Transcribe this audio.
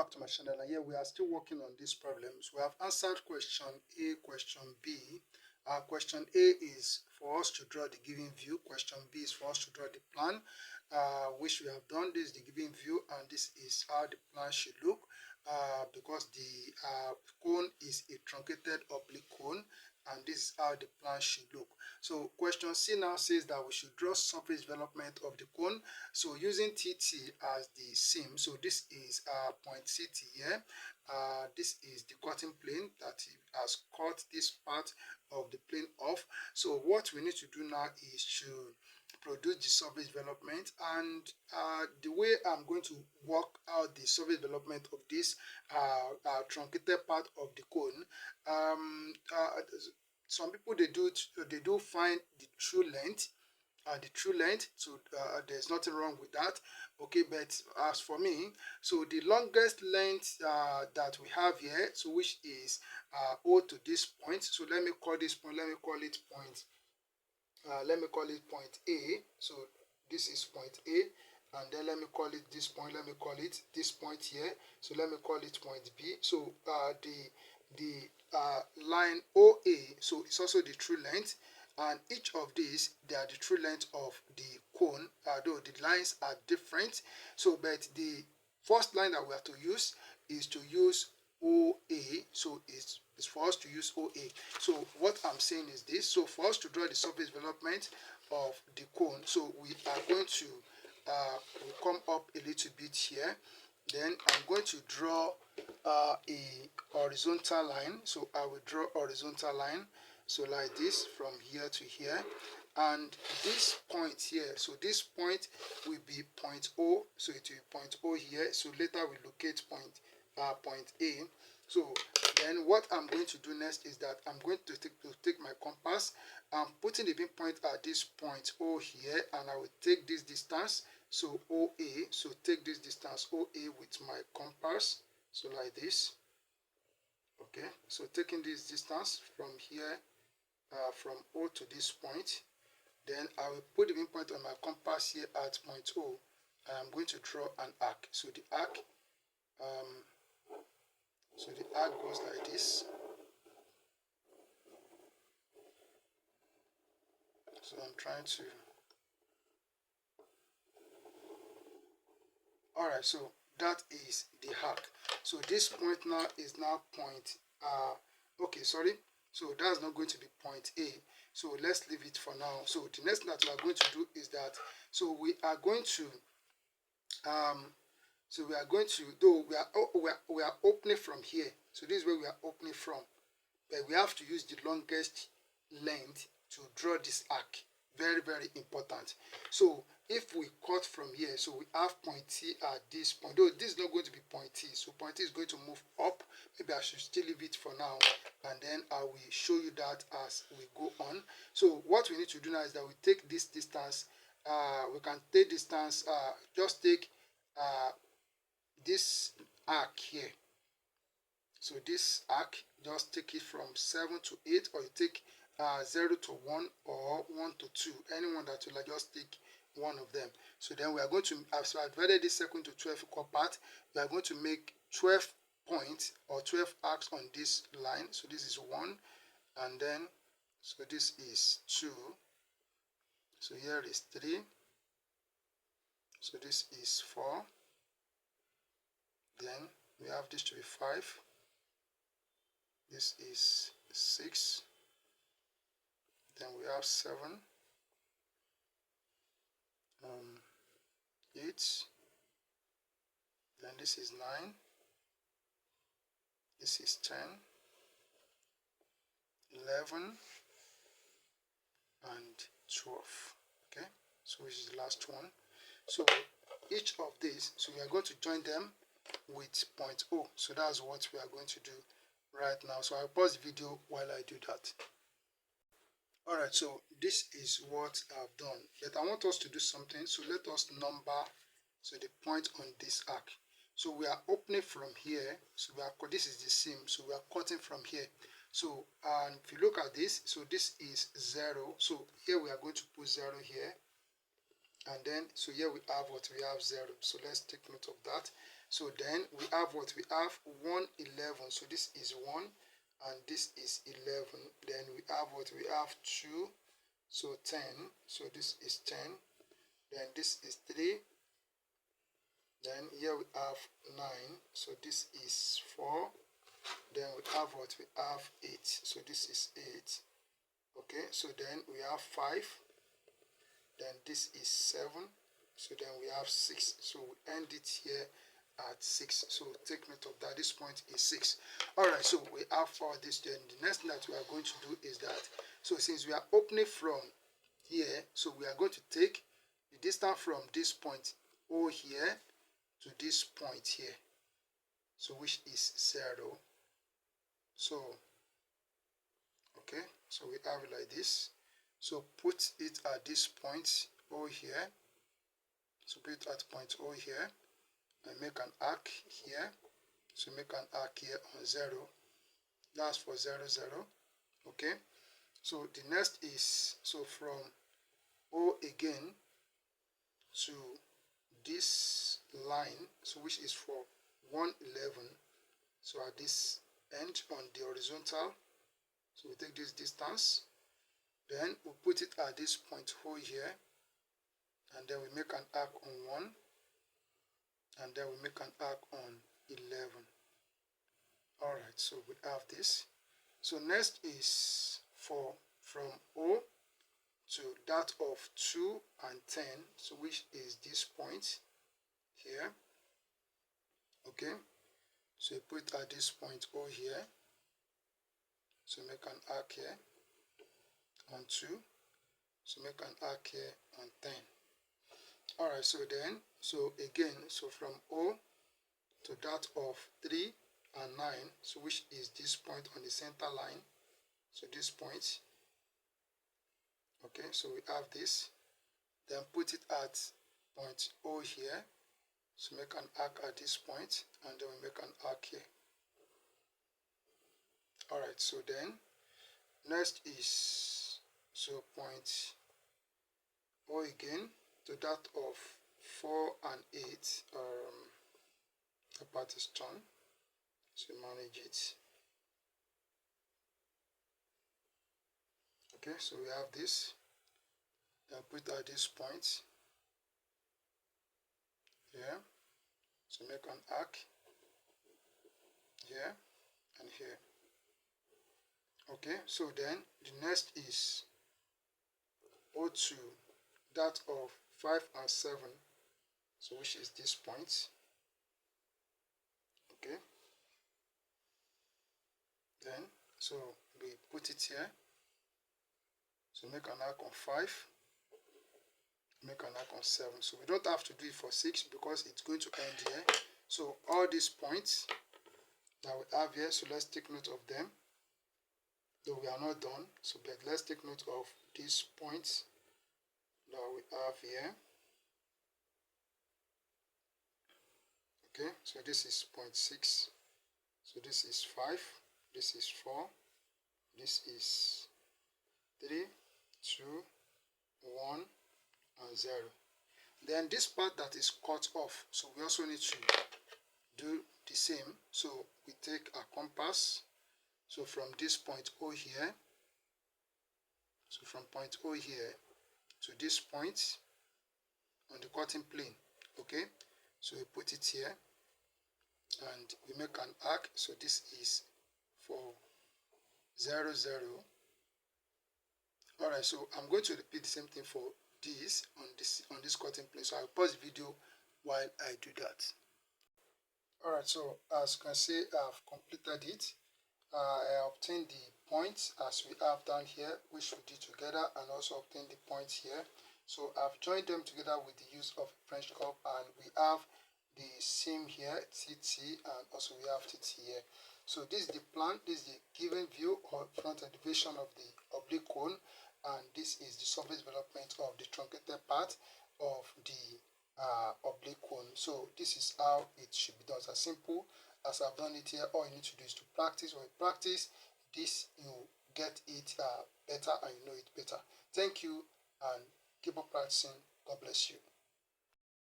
back to my channel, and here we are still working on these problems. We have answered question A, question B. Question A is for us to draw the given view. Question B is for us to draw the plan, which we have done. This is the given view, and this is how the plan should look, because the cone is a truncated oblique cone, and this is how the plan should look. So question C now says that we should draw surface development of the cone. So using TT as the seam, so this is point CT here. This is the cutting plane that has cut this part of the plane off. So what we need to do now is to produce the surface development, and the way I'm going to work out the surface development of this truncated part of the cone, some people they do find the true length, so there's nothing wrong with that. Okay, but as for me, so the longest length that we have here, so which is O to this point, so let me call this point, let me call it point A. So this is point A, and then let me call it this point, let me call it this point here, so let me call it point B. So the line OA, so it's also the true length, and each of these, they are the true length of the cone, though the lines are different. So but the first line that we have to use is to use OA. So it's for us to use OA. So what I'm saying is this: so for us to draw the surface development of the cone, so we are going to we'll come up a little bit here. Then I'm going to draw a horizontal line. So I will draw a horizontal line, so like this, from here to here, and this point here, so this point will be point O, so it will be point O here. So later we locate point A. So then what I'm going to do next is that I'm going to take my compass. I'm putting the pinpoint at this point O here, and I will take this distance, so OA. So take this distance OA with my compass, so like this. Okay, so taking this distance from here, from O to this point, then I will put the pinpoint on my compass here at point O, and I'm going to draw an arc. So the arc goes like this. So I'm trying to. Alright, so that is the arc. So this point now is now point okay, sorry. So that's not going to be point A. So let's leave it for now. So the next thing that we are going to do is that, so we are going to though we are opening from here. So this is where we are opening from. But we have to use the longest length to draw this arc. Very, very important. So if we cut from here, so we have point T at this point. Though this is not going to be point T, so point T is going to move up. Maybe I should still leave it for now, and then I will show you that as we go on. So what we need to do now is that we take this distance. We can take distance. Just take this arc here. So this arc, just take it from 7 to 8, or you take 0 to 1 or 1 to 2, anyone that you like, just take one of them. So then we are going to, as I divided this circle into 12 equal parts, we are going to make 12 points or 12 arcs on this line. So this is 1, and then so this is 2, so here is 3, so this is 4, then we have this to be 5, this is 6, then we have 7, 8, then this is 9, this is 10, 11, and 12. Okay, so which is the last one. So each of these, so we are going to join them with point O. So that's what we are going to do right now. So I'll pause the video while I do that. Alright, so this is what I've done, but I want us to do something. So let us number the point on this arc. So we are opening from here, so this is the seam, so we are cutting from here. So and if you look at this, so this is 0, so here we are going to put 0 here, and then so here we have 0. So let's take note of that. So then we have what? We have 111. So this is 1 and this is 11. Then we have what? We have 2. So 10. So this is 10. Then this is 3. Then here we have 9. So this is 4. Then we have what? We have 8. So this is 8. Okay, so then we have 5. Then this is 7. So then we have 6. So we end it here at 6. So take note of that. This point is 6. Alright, so we have for this. Then the next thing that we are going to do is that, so since we are opening from here, so we are going to take the distance from this point O here to this point here, so which is 0. So okay, so we have it like this. So put it at this point O here. So put it at point O here and make an arc here. So make an arc here on 0. That's for 0, 0. Okay. So the next is, so from O again to this line, so which is for 111. So at this end on the horizontal, so we take this distance, then we put it at this point O here, and then we make an arc on 1, and then we make an arc on 11. Alright, so we have this. So next is for from O to that of 2 and 10, so which is this point here. Okay, so you put at this point O here, so make an arc here on 2, so make an arc here on 10. Alright, so then, so again, so from O to that of 3 and 9, so which is this point on the center line, so this point. Okay, so we have this, then put it at point O here, so make an arc at this point, and then we make an arc here. Alright, so then next is, so point O again to that of 4 and 8. The part is done, so manage it. Okay, so we have this, then put at this point here, so make an arc here and here. Okay, so then the next is O2, that of 5 and 7, so which is this point. Okay, then so we put it here, so make an arc on 5, make an arc on 7. So we don't have to do it for 6 because it's going to end here. So all these points that we have here, so let's take note of them, though we are not done. So but let's take note of these points that we have here. Okay, so this is point 6, so this is 5, this is 4, this is 3, 2, 1 and 0. Then this part that is cut off, so we also need to do the same. So we take a compass, so from this point O here, so from point O here to this point on the cutting plane. Okay, so we put it here and we make an arc. So this is for 0, 0. Alright, so I'm going to repeat the same thing for this on this cutting plane. So I'll pause the video while I do that. Alright, so as you can see, I've completed it. I obtained the points as we have down here, which we did together, and also obtained the points here. So I've joined them together with the use of French curve, and we have the seam here, TT, and also we have TT here. So this is the plan, this is the given view or front elevation of the oblique cone, and this is the surface development of the truncated part of the oblique cone. So this is how it should be done. It's as simple as I've done it here. All you need to do is to practice. When you practice this, you get it better and you know it better. Thank you and keep on practicing. God bless you.